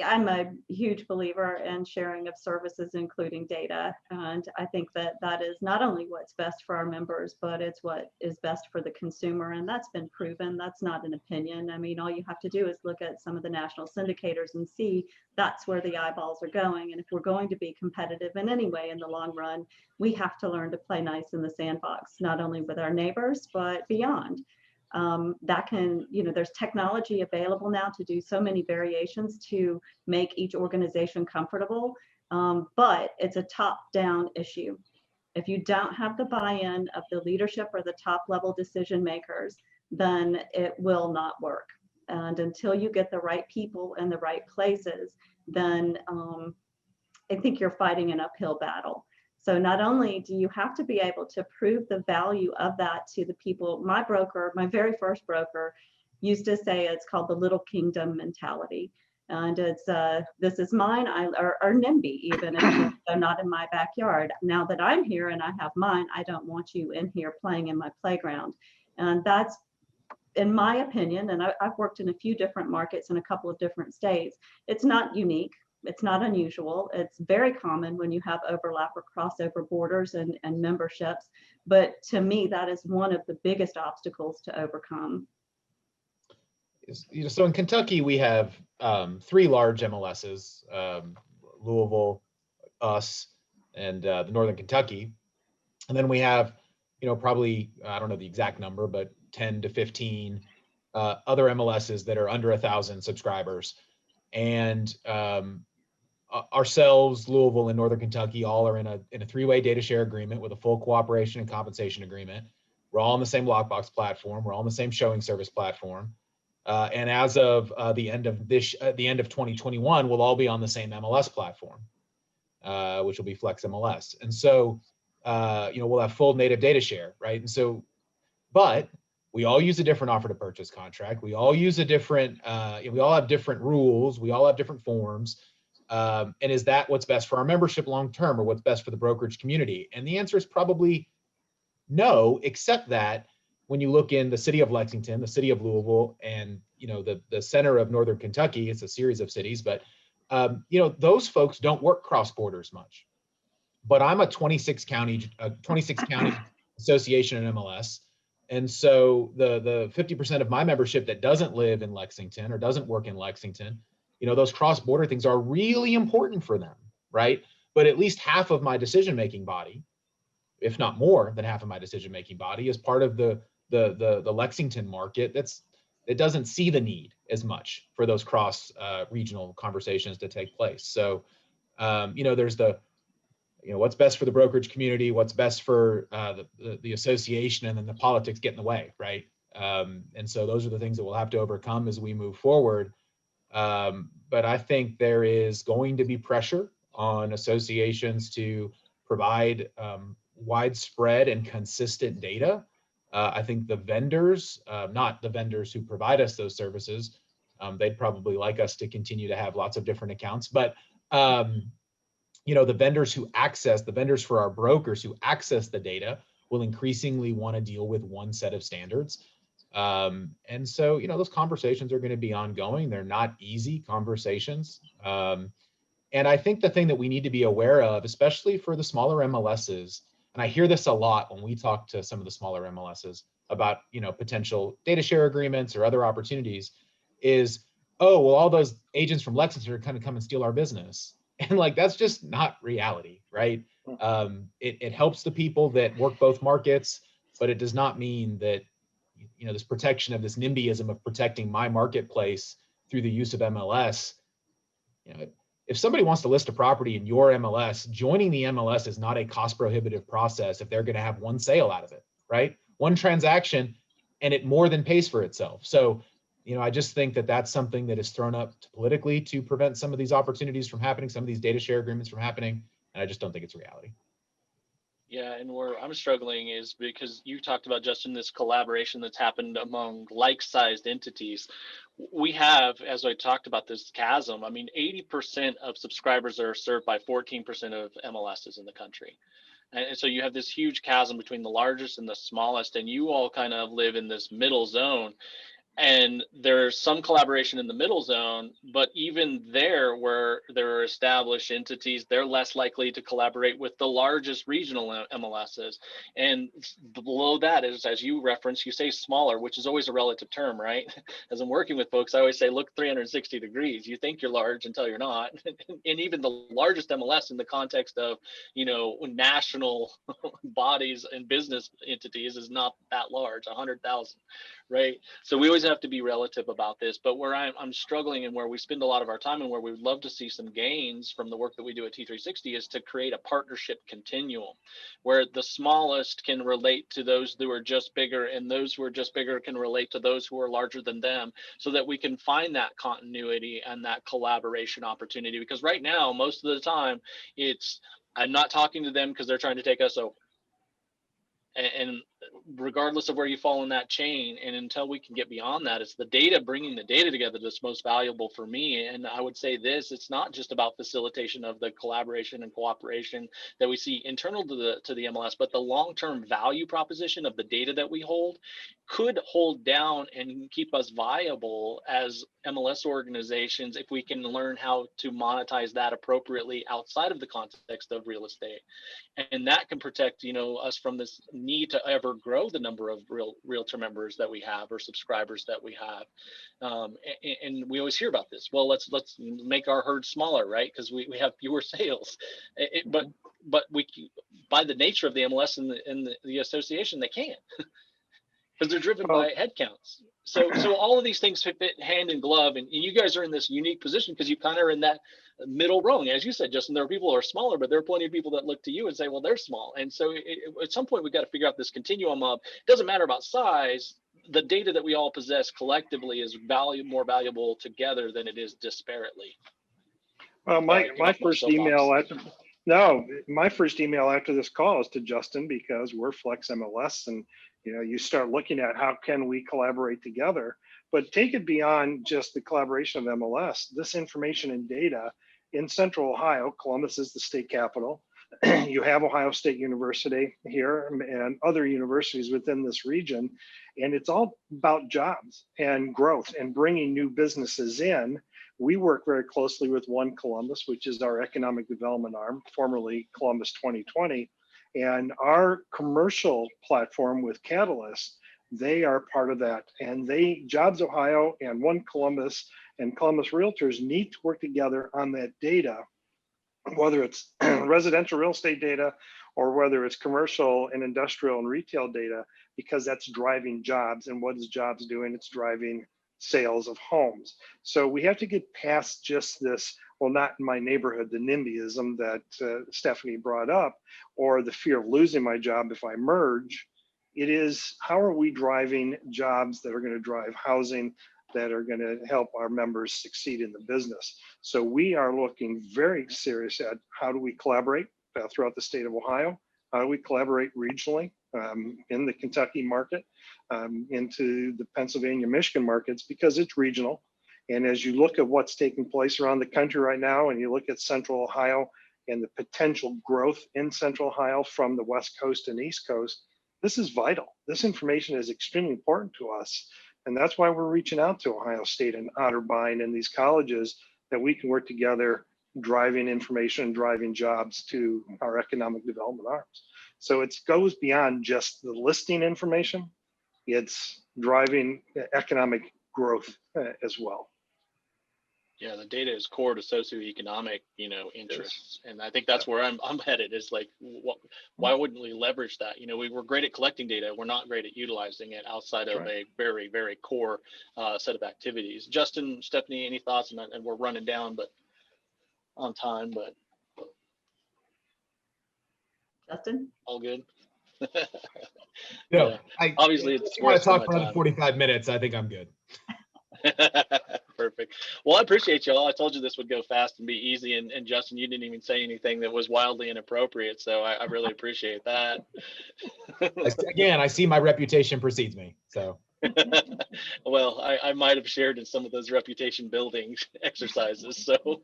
I'm a huge believer in sharing of services, including data. And I think that is not only what's best for our members, but it's what is best for the consumer. And that's been proven. That's not an opinion. I mean, all you have to do is look at some of the national syndicators and see that's where the eyeballs are going. And if we're going to be competitive in any way in the long run, we have to learn to play nice in the sandbox, not only with our neighbors, but beyond. That can, there's technology available now to do so many variations to make each organization comfortable, but it's a top-down issue. If you don't have the buy-in of the leadership or the top-level decision makers, then it will not work. And until you get the right people in the right places, then I think you're fighting an uphill battle. So not only do you have to be able to prove the value of that to the people, my broker, my very first broker, used to say it's called the little kingdom mentality. And it's this is mine, or NIMBY, even if they're not in my backyard. Now that I'm here and I have mine, I don't want you in here playing in my playground. And that's, in my opinion, and I've worked in a few different markets in a couple of different states, it's not unique. It's not unusual. It's very common when you have overlap or crossover borders and memberships. But to me, that is one of the biggest obstacles to overcome. So in Kentucky, we have 3 large MLSs, Louisville, us, and the Northern Kentucky. And then we have, probably, I don't know the exact number, but 10 to 15 other MLSs that are under 1,000 subscribers. And ourselves, Louisville, and Northern Kentucky all are in a 3-way data share agreement with a full cooperation and compensation agreement. We're all on the same lockbox platform. We're all on the same showing service platform. And as of the end of 2021, we'll all be on the same MLS platform, which will be Flex MLS. And so, we'll have full native data share, right? And so, but we all use a different offer to purchase contract. We all use a different, we all have different rules. We all have different forms. And is that what's best for our membership long-term, or what's best for the brokerage community? And the answer is probably no, except that when you look in the city of Lexington, the city of Louisville, and the center of Northern Kentucky, it's a series of cities, but those folks don't work cross borders much. But I'm a 26 county association in MLS, and so the 50% of my membership that doesn't live in Lexington or doesn't work in Lexington, those cross border things are really important for them, right? But at least half of my decision making body, if not more than half of my decision making body, is part of the Lexington market that doesn't see the need as much for those cross regional conversations to take place. So there's what's best for the brokerage community, what's best for the association, and then the politics get in the way, right? And so those are the things that we'll have to overcome as we move forward. But I think there is going to be pressure on associations to provide widespread and consistent data. I think the vendors, not the vendors who provide us those services, they'd probably like us to continue to have lots of different accounts, but the vendors for our brokers who access the data will increasingly want to deal with one set of standards. And so, those conversations are going to be ongoing. They're not easy conversations. And I think the thing that we need to be aware of, especially for the smaller MLSs, and I hear this a lot when we talk to some of the smaller MLSs about, potential data share agreements or other opportunities, is, oh, well, all those agents from Lexington are going to come and steal our business. And that's just not reality, right? It helps the people that work both markets, but it does not mean that, this protection of this NIMBYism of protecting my marketplace through the use of MLS. If somebody wants to list a property in your MLS, joining the MLS is not a cost prohibitive process if they're going to have one sale out of it, right? One transaction, and it more than pays for itself. So, I just think that that's something that is thrown up politically to prevent some of these opportunities from happening, some of these data share agreements from happening. And I just don't think it's reality. Yeah, and where I'm struggling is because you talked about, Justin, this collaboration that's happened among like-sized entities. We have, as I talked about, this chasm. I mean, 80% of subscribers are served by 14% of MLSs in the country. And so you have this huge chasm between the largest and the smallest, and you all kind of live in this middle zone. And there's some collaboration in the middle zone, but even there, where there are established entities, they're less likely to collaborate with the largest regional MLSs. And below that is, as you referenced, you say smaller, which is always a relative term, right? As I'm working with folks, I always say, look 360 degrees. You think you're large until you're not. And even the largest MLS in the context of, national bodies and business entities is not that large, 100,000. Right. So we always have to be relative about this. But where I'm struggling, and where we spend a lot of our time, and where we would love to see some gains from the work that we do at T360, is to create a partnership continuum where the smallest can relate to those who are just bigger, and those who are just bigger can relate to those who are larger than them, so that we can find that continuity and that collaboration opportunity. Because right now, most of the time, it's I'm not talking to them because they're trying to take us over. And regardless of where you fall in that chain, and until we can get beyond that, it's the data, bringing the data together, that's most valuable for me. And I would say this, it's not just about facilitation of the collaboration and cooperation that we see internal to the MLS, but the long-term value proposition of the data that we hold could hold down and keep us viable as MLS organizations if we can learn how to monetize that appropriately outside of the context of real estate. And that can protect, us from this need to ever grow the number of realtor members that we have or subscribers that we have. And we always hear about this. Well, let's make our herd smaller, right? Because we have fewer sales. But we, by the nature of the MLS and the association, they can't. Because they're driven by headcounts. So all of these things fit hand in glove, and you guys are in this unique position because you kind of are in that middle rung. As you said, Justin, there are people who are smaller, but there are plenty of people that look to you and say, well, they're small. And so at some point, we got to figure out this continuum of, it doesn't matter about size, the data that we all possess collectively is more valuable together than it is disparately. Well, my first email after this call is to Justin, because we're Flex MLS, and you start looking at how can we collaborate together, but take it beyond just the collaboration of MLS. This information and data in Central Ohio, Columbus is the state capital. You have Ohio State University here and other universities within this region, and it's all about jobs and growth and bringing new businesses in. We work very closely with One Columbus, which is our economic development arm, formerly Columbus 2020. And our commercial platform with Catalyst, they are part of that. And Jobs Ohio and One Columbus and Columbus Realtors need to work together on that data, whether it's residential real estate data or whether it's commercial and industrial and retail data, because that's driving jobs. And what is jobs doing? It's driving sales of homes. So we have to get past just this, well, not in my neighborhood, the NIMBYism that Stephanie brought up, or the fear of losing my job if I merge. It is, how are we driving jobs that are going to drive housing, that are going to help our members succeed in the business? So we are looking very serious at how do we collaborate throughout the state of Ohio? How do we collaborate regionally in the Kentucky market, into the Pennsylvania, Michigan markets, because it's regional. And as you look at what's taking place around the country right now, and you look at Central Ohio and the potential growth in Central Ohio from the West Coast and East Coast, this is vital. This information is extremely important to us. And that's why we're reaching out to Ohio State and Otterbein and these colleges, that we can work together, driving information, driving jobs to our economic development arms. So it goes beyond just the listing information. It's driving economic growth as well. Yeah, the data is core to socioeconomic, interests, and I think that's where I'm headed. Is like, why wouldn't we leverage that? We're great at collecting data. We're not great at utilizing it outside of a very, very core set of activities. Justin, Stephanie, any thoughts on that? And we're running down, but on time, but Justin? all good. No, obviously it's if you want to talk for another 45 minutes, I think I'm good. Perfect. Well, I appreciate y'all. I told you this would go fast and be easy, and Justin, you didn't even say anything that was wildly inappropriate, so I really appreciate that. Again, I see my reputation precedes me, so. Well, I might have shared in some of those reputation building exercises, so.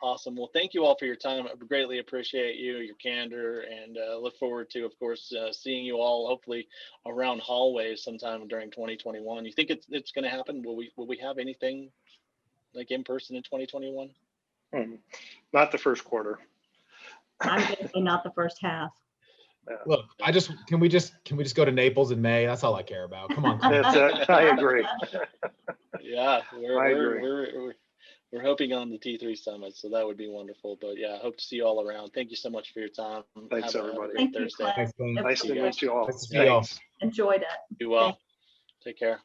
Awesome. Well, thank you all for your time. I greatly appreciate your candor, and look forward to, of course, seeing you all hopefully around hallways sometime during 2021. You think it's going to happen? Will we have anything like in person in 2021? Not the first quarter. I'm going to say not the first half. Look, can we just go to Naples in May? That's all I care about. Come on. I agree. Yeah, we're hoping on the T3 summit, so that would be wonderful. But yeah, I hope to see you all around. Thank you so much for your time. Thanks, everybody. Thank you, Thursday. Clint. Thanks, Nice to meet you all. Nice to see you all. Enjoyed it. Be well. Take care.